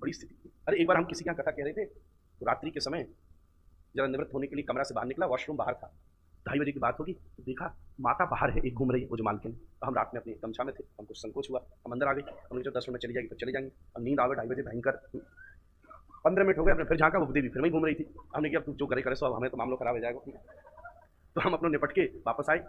बड़ी स्थिति। अरे एक बार हम किसी के यहाँ कथा कह रहे थे, तो रात्रि के समय जरा निवृत्त होने के लिए कमरा से बाहर निकला, वॉशरूम बाहर था, 2:30 बजे की बात होगी, तो देखा माता बाहर है, एक घूम रही है, वो जो मालकिन। तो हम रात में अपनी गमछा में थे, हमको संकोच हुआ, हम अंदर आ गए, हमने जो 10 मिनट में चली जाएगी तो चले जाएंगे। अब नींद आ गई, 2:30 बजे भयंकर। 15 मिनट हो गए, अपने फिर झाँका, वो देवी फिर वहीं घूम रही थी। हमने कहा तू जो करे करे सो, अब हमें तो मामला खराब हो जाएगा। तो हम अपने निपट के वापस आए।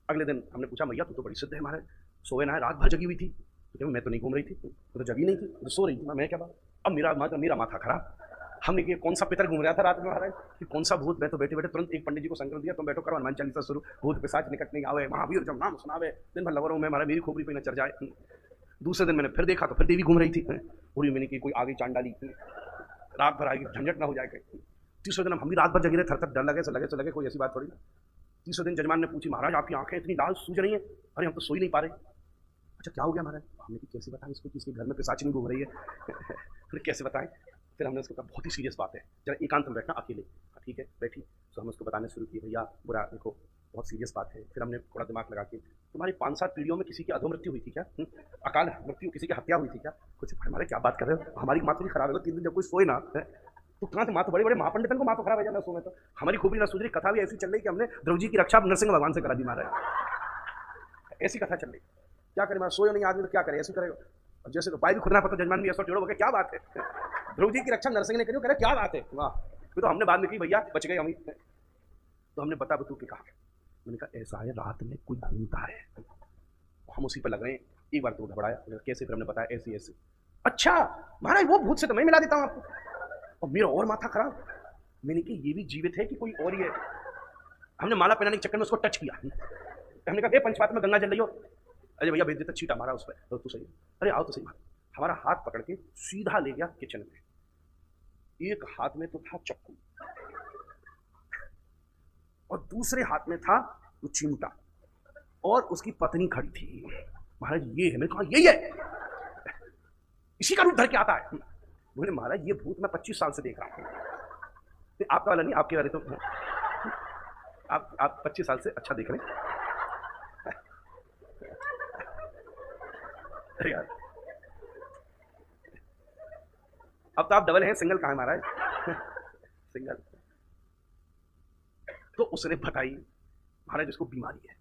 अगले दिन हमने पूछा मैया तू तो बड़ी सिद्ध है हमारे, सोए ना है, रात भर जगी हुई थी। तो क्या मैं तो नहीं घूम रही थी, तो जगी नहीं थी, तो सो रही थी। मैं क्या बात, अब मेरा माथा खराब। हमने कहा कौन सा पितर घूम रहा था रात में महाराज, कि कौन सा भूत। मैं तो बैठे बैठे तुरंत एक पंडित जी को संकल्प दिया, तुम बैठो करो हनुमान चालीसा शुरू, भूत पिशाच निकट नहीं आवे, महावीर जब नाम सुनावे, दिन भर लगा रहा हूँ मैं, हमारा मेरी खोपड़ी पे न चढ़ जाए। दूसरे दिन मैंने फिर देखा तो फिर देवी घूम रही थी, पूरी मैंने की कोई आगे चांद डाली, रात भर आएगी झंझट ना हो जाए कहीं। तीसरे दिन हम भी रात भर जगे रहे, थर थर डर लगे से लगे कोई ऐसी बात थोड़ी ना। तीसरे दिन जजमान ने पूछी महाराज आपकी आंखें इतनी लाल सूझ रही हैं, अरे हम तो सो ही नहीं पा रहे। अच्छा क्या हो गया महाराज, हमने कि कैसे बताएं इसको कि इसके घर में पिशाचिनी घूम रही है। फिर कैसे बताएं, फिर हमने उसको कहा बहुत ही सीरियस बात है, जरा एकांत में बैठना अकेले। ठीक है बैठी, तो हमने उसको बताने शुरू किए भैया बुरा देखो बहुत सीरियस बात है। फिर हमने थोड़ा दिमाग लगा के, तुम्हारी 5-7 पीढ़ियों में किसी की अधोमृत्यु हुई थी क्या, अकाल मृत्यु, किसी की हत्या हुई थी क्या? कुछ हमारे क्या बात कर रहे हो, हमारी माता भी खराब है, 3 दिन जब कोई सोए ना तो कहाँ से माता, बड़े बड़े महापंडितन को माता खराब है जाना सोए तो। हमारी खूबी ना सूझ रही, कथा भी ऐसी चल रही कि हमने द्रौपदी की रक्षा नरसिंह भगवान से करा दी महाराज, ऐसी कथा चल रही। क्या करें महाराज, सोए नहीं आदमी तो क्या करे, ऐसे करेगा। अब जैसे तो पाई भी खुदना पता, जजमान भी ऐसा टेढ़ो हो गया, क्या बात है, द्रौपदी की रक्षा नरसिंह ने करी, कह रहे क्या बात है, वाह। फिर तो हमने बाद में की भैया बच गए हम ही। तो हमने बता बतू के कहा, मैंने कहा ऐसा है रात में कोई घूमता है, हम उसी पर लग रहे हैं। एक बार तो घबराया, कैसे, फिर हमने बताया ऐसी ऐसी। अच्छा महाराज वो भूत से तो मैं मिला देता हूँ आपको। और मेरा और माथा खराब, मैंने कहा ये भी जीवित है कि कोई और ही है। हमने माला पहनाने के चक्कर में उसको टच किया, हमने कहा पंचपात में गंगा जल रही हो, अरे भैया भेज देता, छीटा मारा उस पर, तो तू सही, अरे आओ तो सही। हमारा हाथ पकड़ के सीधा ले गया किचन में, एक हाथ में तो था चक्कू और दूसरे हाथ में था वो चिमटा, और उसकी पत्नी खड़ी थी। महाराज ये है, मैंने कहा यही है, इसी का रूप धर के आता है। बोले महाराज ये भूत मैं 25 साल से देख रहा हूँ, आपका वाला नहीं, आपके वाले तो आप 25 साल से अच्छा देख रहे हैं। अरे यार अब तो आप डबल हैं, सिंगल कहाँ है महाराज, सिंगल। तो उसने बताई महाराज इसको बीमारी है,